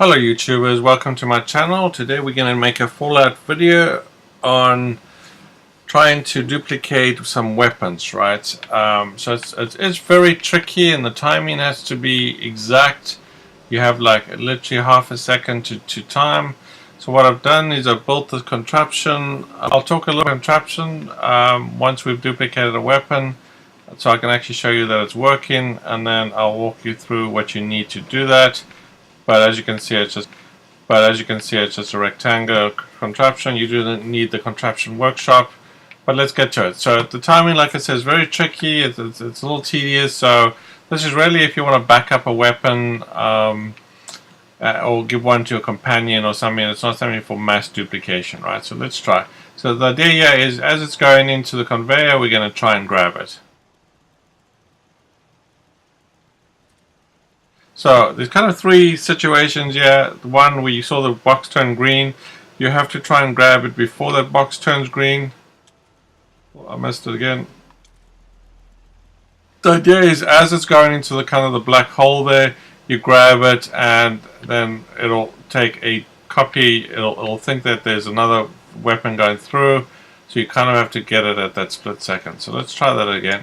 Hello YouTubers, welcome to my channel. Today we're going to make a fallout video on trying to duplicate some weapons, right? So it's very tricky and the timing has to be exact. You have like literally half a second to time. So what I've done is I've built this contraption. I'll talk a little contraption once we've duplicated a weapon, so I can actually show you that it's working, and then I'll walk you through what you need to do that. But as you can see, it's just a rectangular contraption. You do need the Contraption Workshop. But let's get to it. So the timing, like I said, is very tricky. It's a little tedious. So this is really if you want to back up a weapon or give one to a companion or something. It's not something for mass duplication, right? So let's try. So the idea here is as it's going into the conveyor, we're going to try and grab it. So there's kind of three situations here. The one where you saw the box turn green, you have to try and grab it before that box turns green. Oh, I missed it again. The idea is as it's going into the kind of the black hole there, you grab it and then it'll take a copy. It'll think that there's another weapon going through. So you kind of have to get it at that split second. So let's try that again.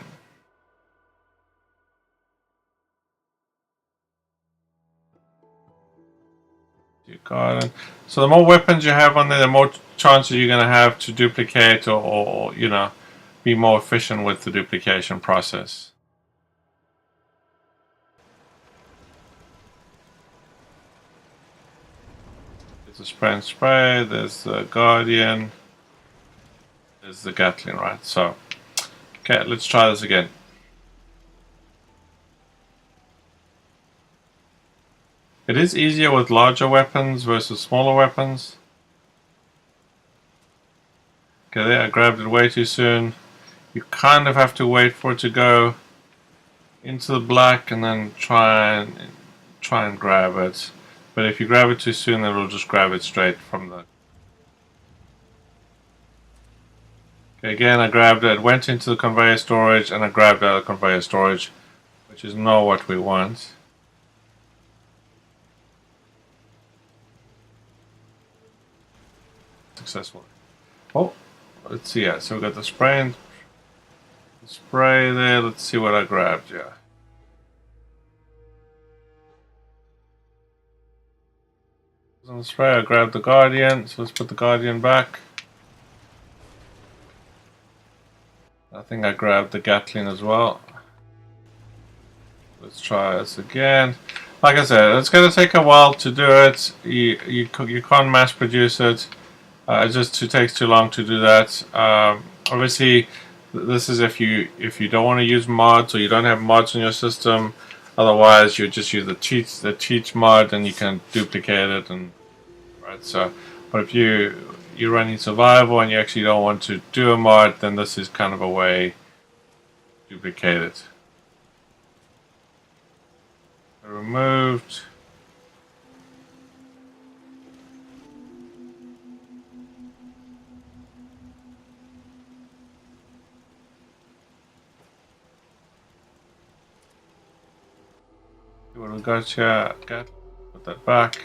So the more weapons you have on there, the more chances you're going to have to duplicate or you know, be more efficient with the duplication process. There's the spray and spray, there's the Guardian, there's the Gatling, right? So, okay, let's try this again. It is easier with larger weapons versus smaller weapons. Okay, there, I grabbed it way too soon. You kind of have to wait for it to go into the black and then try and grab it. But if you grab it too soon, then it'll just grab it straight from the... Okay, again, I grabbed it, went into the conveyor storage, and I grabbed out of the conveyor storage, which is not what we want. Successful. Oh, let's see. Yeah, so we got the spray and the spray there. Let's see what I grabbed. Yeah. On the spray, I grabbed the Guardian. So let's put the Guardian back. I think I grabbed the Gatling as well. Let's try this again. Like I said, it's going to take a while to do it. You can't mass produce it. It just takes too long to do that. Obviously, this is if you don't want to use mods or you don't have mods in your system. Otherwise, you just use the cheats mod and you can duplicate it. And right, so, but if you're running survival and you actually don't want to do a mod, then this is kind of a way to duplicate it. Removed. What we got here? Put that back.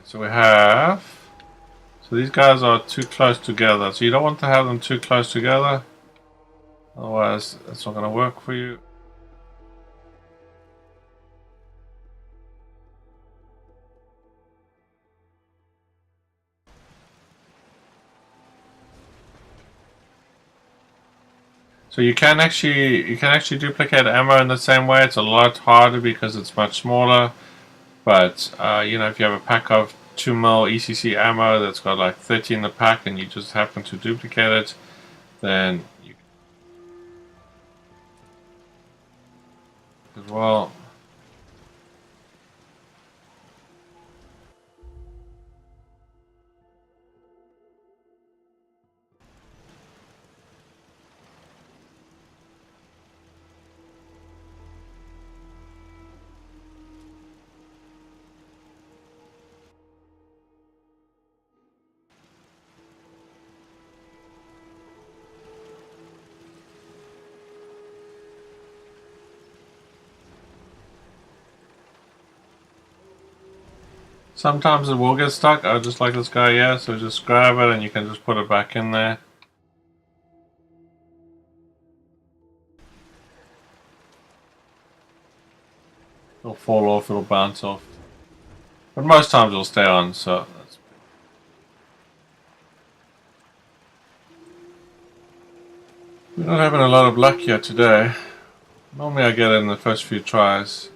So we have. So these guys are too close together. So you don't want to have them too close together. Otherwise, that's not going to work for you. So you can actually duplicate ammo in the same way. It's a lot harder because it's much smaller. But you know, if you have a pack of 2mm ECC ammo that's got like 30 in the pack, and you just happen to duplicate it, then you as well. Sometimes it will get stuck. I just like this guy here, so just grab it and you can just put it back in there. It'll fall off, it'll bounce off. But most times it'll stay on, so that's... We're not having a lot of luck here today. Normally I get it in the first few tries.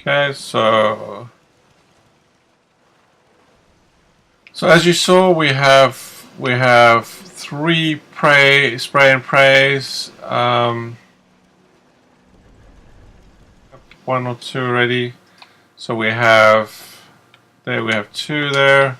Okay, so as you saw, we have three spray and prays, one or two already. So we have two there.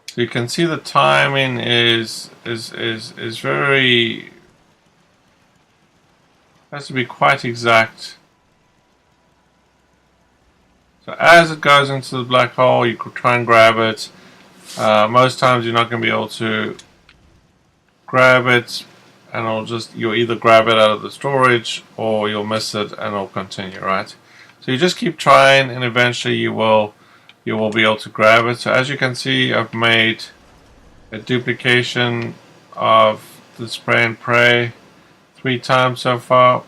So you can see the timing is very, has to be quite exact. So as it goes into the black hole, you could try and grab it. Most times you're not going to be able to grab it, and you'll either grab it out of the storage or you'll miss it and it'll continue, right? So you just keep trying, and eventually you will be able to grab it. So as you can see, I've made a duplication of the spray and pray 3 times so far.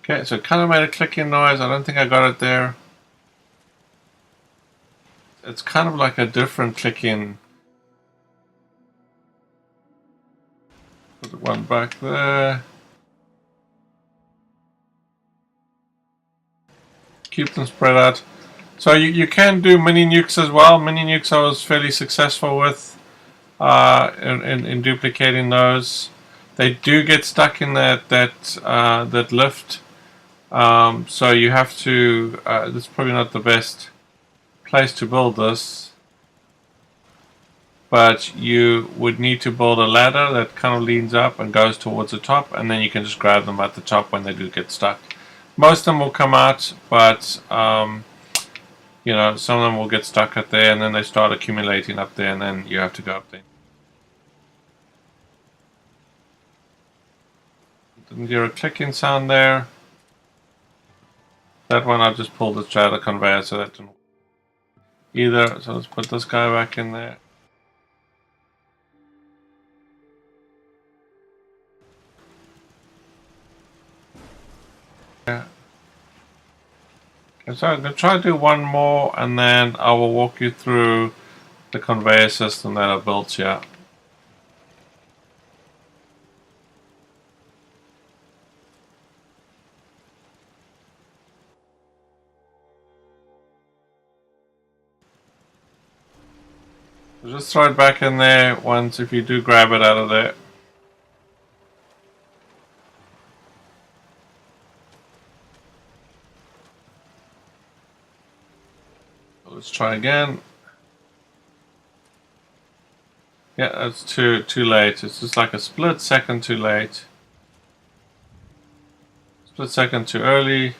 Okay, so it kind of made a clicking noise. I don't think I got it there. It's kind of like a different clicking. Put one back there. Keep them spread out. So you can do mini nukes as well. Mini nukes I was fairly successful with in duplicating those. They do get stuck in that lift. So you have to. This is probably not the best place to build this, but you would need to build a ladder that kind of leans up and goes towards the top, and then you can just grab them at the top when they do get stuck. Most of them will come out, but you know, some of them will get stuck up there, and then they start accumulating up there, and then you have to go up there. Didn't hear a clicking sound there. That one I just pulled it out of the conveyor, so that didn't work either. So let's put this guy back in there. Yeah. Okay, so I'm going to try to do one more, and then I will walk you through the conveyor system that I built here. So just throw it back in there once if you do grab it out of there. Let's try again. Yeah, that's too late. It's just like a split second too late. Split second too early.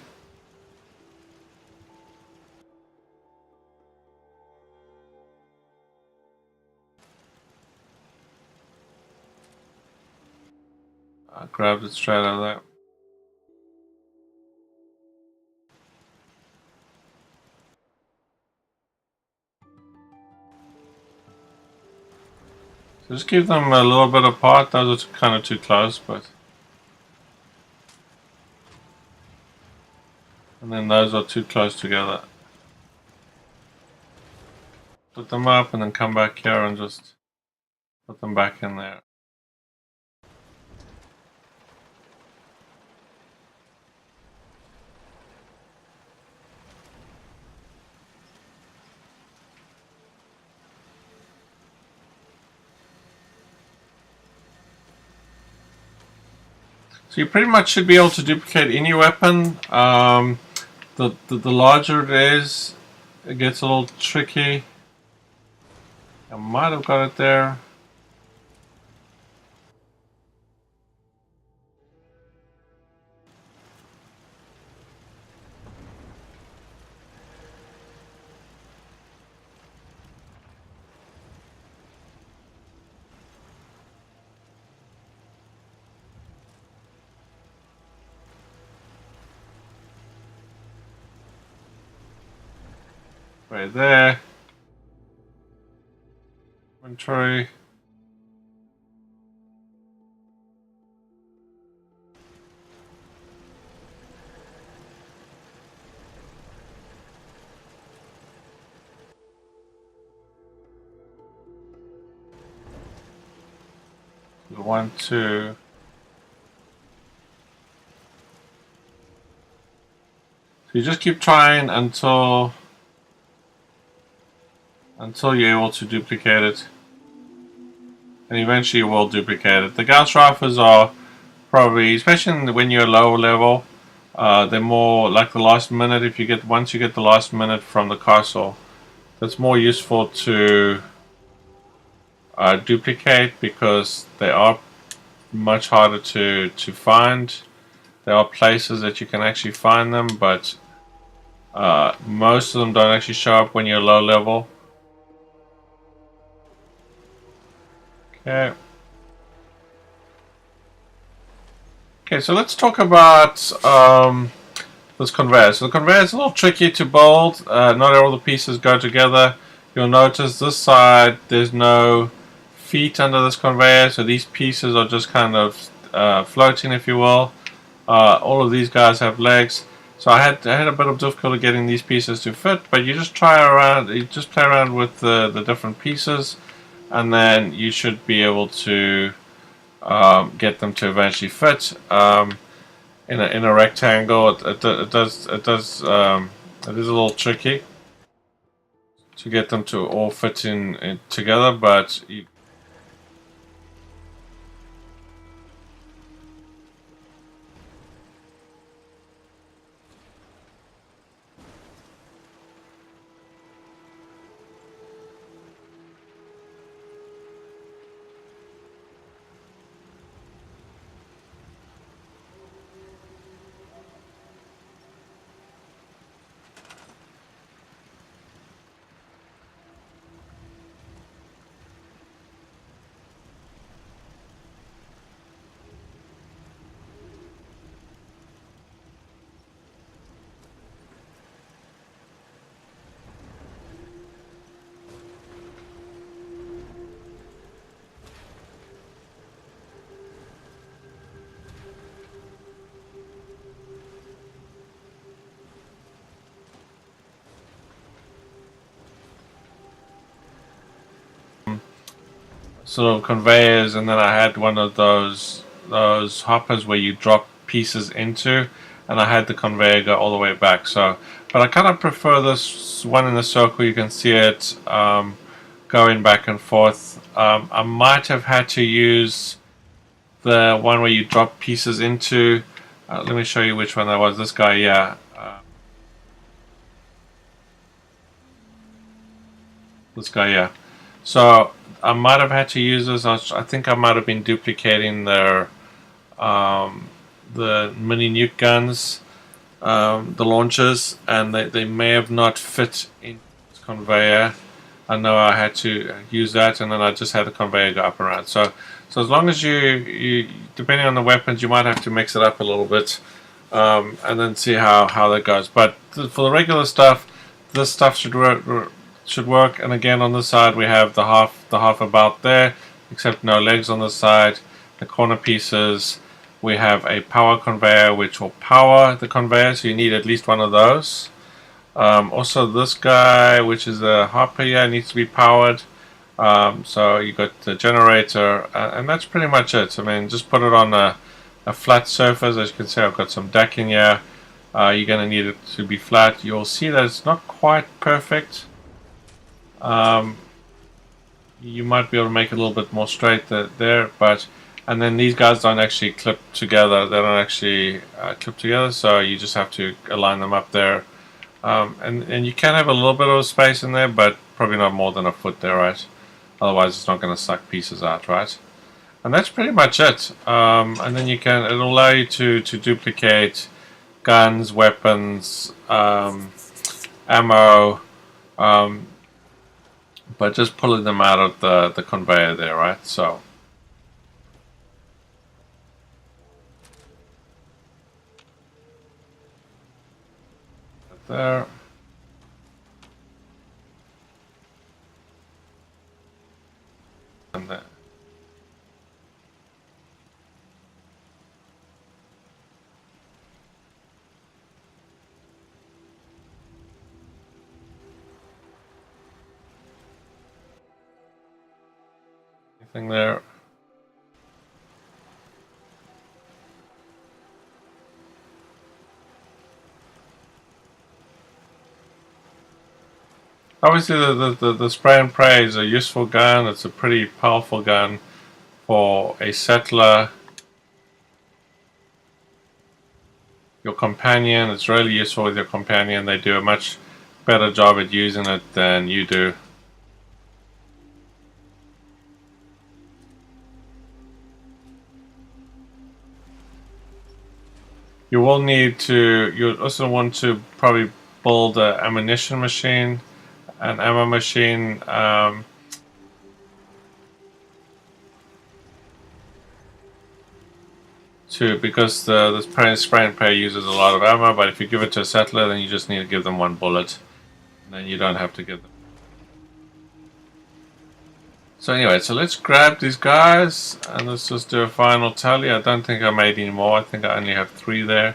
I grabbed it straight out of there. So just keep them a little bit apart. Those are kind of too close, but. And then those are too close together. Put them up and then come back here and just put them back in there. So you pretty much should be able to duplicate any weapon. The larger it is, it gets a little tricky. I might have got it there. Right there. Inventory. you want to so you just keep trying until you're able to duplicate it, and eventually you will duplicate it. The Gauss rifles are probably, especially when you're lower level, they're more like the last minute. If you get once you get the last minute from the castle, that's more useful to duplicate because they are much harder to find. There are places that you can actually find them, but most of them don't actually show up when you're low level. Okay. Okay, so let's talk about this conveyor. So the conveyor is a little tricky to build. Not all the pieces go together. You'll notice this side there's no feet under this conveyor, so these pieces are just kind of floating, if you will. All of these guys have legs, so I had a bit of difficulty getting these pieces to fit. But you just try around, you just play around with the different pieces, and then you should be able to get them to eventually fit. In a rectangle, it is a little tricky to get them to all fit in together, but you, sort of conveyors, and then I had one of those hoppers where you drop pieces into, and I had the conveyor go all the way back. So, but I kind of prefer this one in the circle. You can see it going back and forth. I might have had to use the one where you drop pieces into. Let me show you which one that was. This guy, yeah. This guy, yeah. So I might have had to use this. I think I might have been duplicating the mini nuke guns, the launchers, and they may have not fit in this conveyor. I know I had to use that, and then I just had the conveyor go up and around. So as long as you depending on the weapons, you might have to mix it up a little bit, and then see how that goes. But for the regular stuff, this stuff should work. And again, on this side we have the half about there, except no legs on this side. The corner pieces, we have a power conveyor which will power the conveyor, so you need at least one of those. Also this guy, which is a hopper here, needs to be powered. So you got the generator, and that's pretty much it. I mean, just put it on a flat surface. As you can see, I've got some deck in here. You're going to need it to be flat. You'll see that it's not quite perfect. You might be able to make it a little bit more straight there, but and then these guys don't actually clip together. They don't actually clip together, so you just have to align them up there. And you can have a little bit of space in there, but probably not more than a foot there, right? Otherwise, it's not going to suck pieces out, right? And that's pretty much it. And then it'll allow you to duplicate guns, weapons, ammo, but just pulling them out of the conveyor there, right? So there. And there. Anything there? Obviously, the spray and pray is a useful gun. It's a pretty powerful gun for a settler. Your companion, it's really useful with your companion. They do a much better job at using it than you do. You will need to, you also want to probably build an ammunition machine, an ammo machine. Because the spray and pray uses a lot of ammo, but if you give it to a settler, then you just need to give them one bullet. And then you don't have to give them. So anyway, so let's grab these guys and let's just do a final tally. I don't think I made any more. I think I only have 3 there.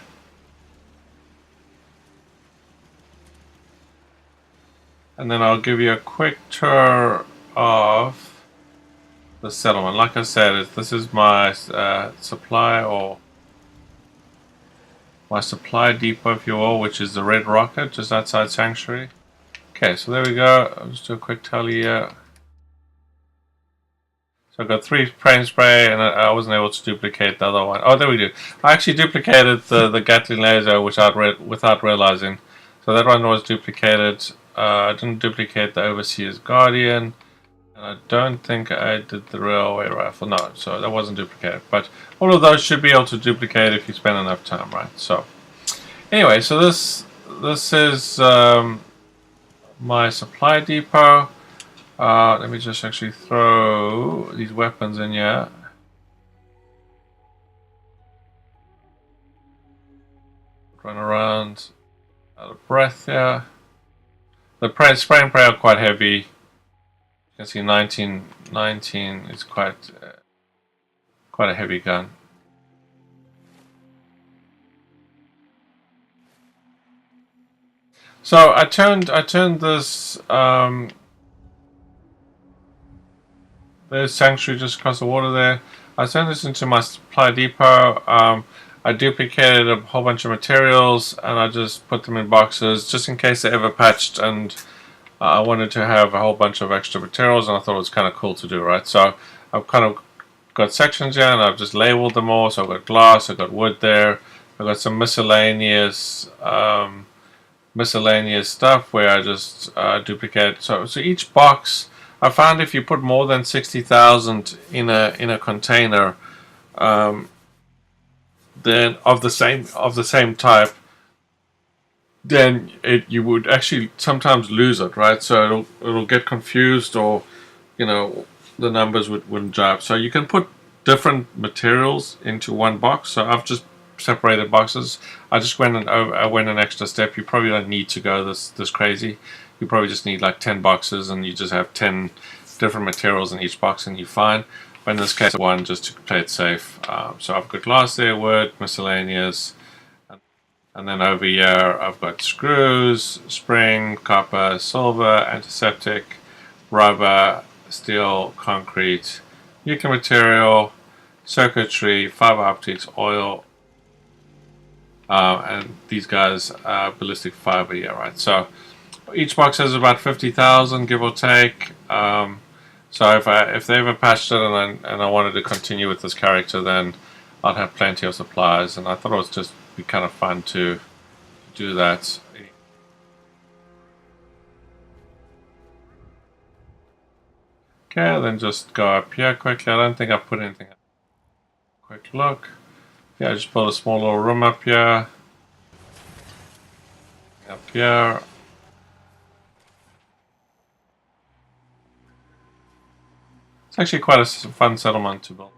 And then I'll give you a quick tour of the settlement. Like I said, this is my supply, or my supply depot, if you will, which is the Red Rocket just outside Sanctuary. Okay, so there we go. I'll just do a quick tally here. So I've got 3 spray, and I wasn't able to duplicate the other one. Oh, there we go. I actually duplicated the Gatling laser without realizing. So that one was duplicated. I didn't duplicate the Overseer's Guardian. And I don't think I did the railway rifle. No, so that wasn't duplicated. But all of those should be able to duplicate if you spend enough time, right? So anyway, so this is my supply depot. Let me just actually throw these weapons in here. Run around out of breath here. The spray and pray are quite heavy. You can see 19 is quite a heavy gun. So I turned this there's Sanctuary just across the water there. I turned this into my supply depot. I duplicated a whole bunch of materials and I just put them in boxes just in case they ever patched, and I wanted to have a whole bunch of extra materials and I thought it was kind of cool to do, right? So I've kind of got sections here and I've just labeled them all. So I've got glass, I've got wood there, I've got some miscellaneous stuff where I just duplicate. So each box, I found if you put more than 60,000 in a container, then of the same type, then you would actually sometimes lose it, right? So it'll get confused, or the numbers wouldn't jive. So you can put different materials into one box. So I've just separated boxes. I just went an extra step. You probably don't need to go this crazy. You probably just need like 10 boxes, and you just have 10 different materials in each box, and you're fine. But in this case, one just to play it safe. So I've got glass there, wood, miscellaneous, and then over here I've got screws, spring, copper, silver, antiseptic, rubber, steel, concrete, nuclear material, circuitry, fiber optics, oil, and these guys are ballistic fiber here, right? So each box has about 50,000, give or take. So if they ever patched it and I wanted to continue with this character, then I'd have plenty of supplies, and I thought it was just be kind of fun to do that. Okay, then just go up here quickly. I don't think I put anything up. Quick look. Yeah, I just built a small little room up here. Up here. It's actually quite a fun settlement to build.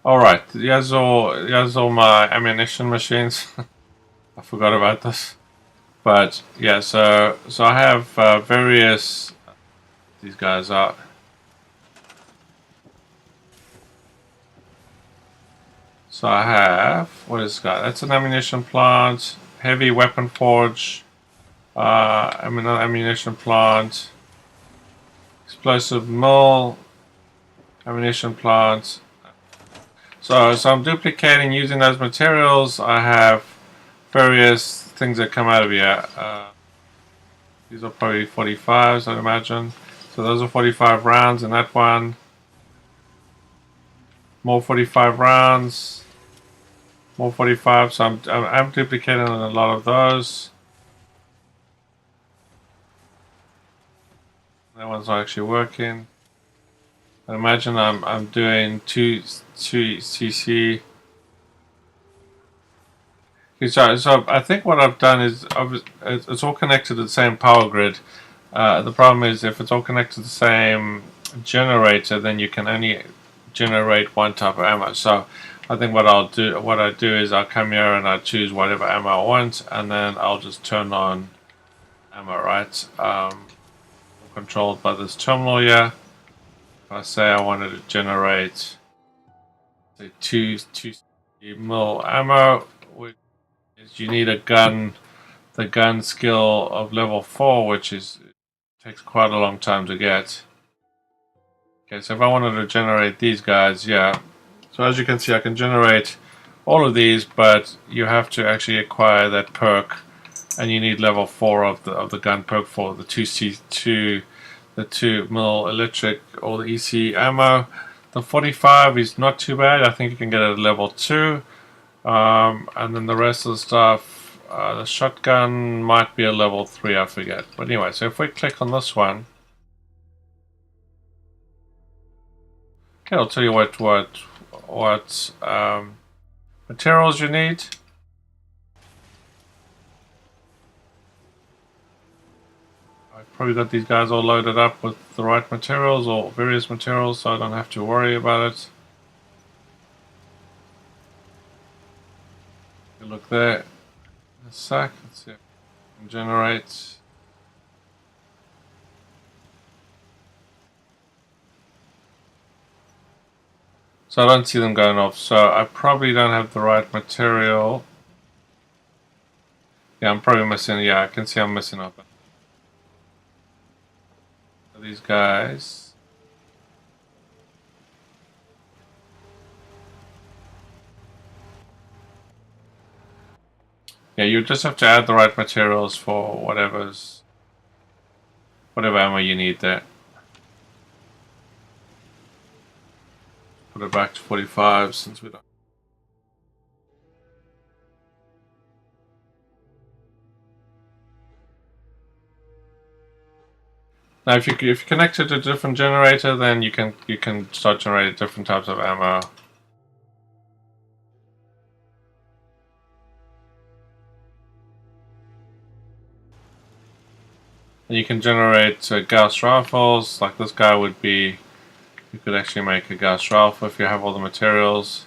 Alright, here's all my ammunition machines. I forgot about this. But yeah, so I have various, these guys are. So I have, what is this guy? That's an ammunition plant, heavy weapon forge, ammunition plant, explosive mill, ammunition plant. So I'm duplicating using those materials. I have various things that come out of here. These are probably 45s, I'd imagine. So those are 45 rounds in that one. More 45 rounds. More 45. So I'm duplicating a lot of those. That one's not actually working. I imagine I'm doing 2 cc. So I think what I've done is it's all connected to the same power grid. The problem is if it's all connected to the same generator, then you can only generate one type of ammo. So I think what I do is I'll come here and I choose whatever ammo I want, and then I'll just turn on ammo, right? Controlled by this terminal here. If I say I wanted to generate, say, 2 mil ammo, which is you need a gun, the gun skill of level 4, which takes quite a long time to get. Okay, so if I wanted to generate these guys, yeah. So as you can see, I can generate all of these, but you have to actually acquire that perk, and you need level 4 of the gun perk for the 2 mil electric or the EC ammo. The 45 is not too bad. I think you can get it at level 2, and then the rest of the stuff, the shotgun might be a level 3. I forget. But anyway, so if we click on this one. Okay, I'll tell you what materials you need. I've probably got these guys all loaded up with the right materials or various materials, so I don't have to worry about it. You look there. In a sec. Let's see if I can generate. So I don't see them going off, so I probably don't have the right material. Yeah, I'm probably missing, yeah, I can see I'm missing up. These guys. Yeah, you just have to add the right materials for whatever ammo you need there. Put it back to 45 since we don't. Now, if you connect it to a different generator, then you can start generating different types of ammo. And you can generate Gauss rifles, like this guy would be. You could actually make a Gauss rifle if you have all the materials.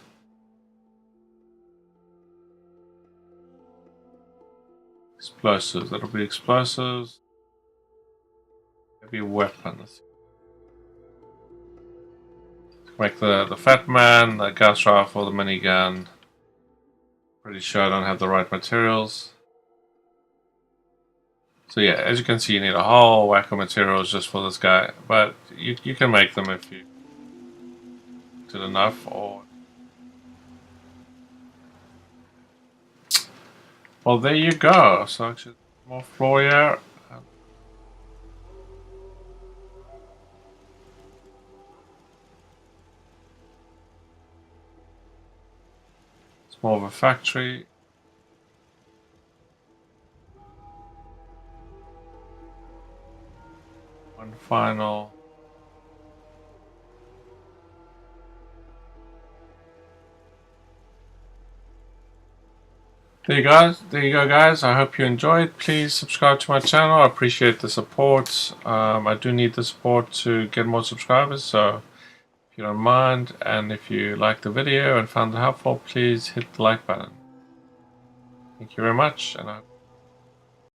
Explosives, that'll be explosives. Maybe weapons. Make the Fat Man, the Gauss rifle, the minigun. Pretty sure I don't have the right materials. So yeah, as you can see, you need a whole whack of materials just for this guy, but you can make them if you did enough. Or well, there you go. So actually, more floor here. It's more of a factory. One final. There you go, guys. I hope you enjoyed. Please subscribe to my channel. I appreciate the support. I do need the support to get more subscribers, so if you don't mind, and if you liked the video and found it helpful, please hit the like button. Thank you very much, and I hope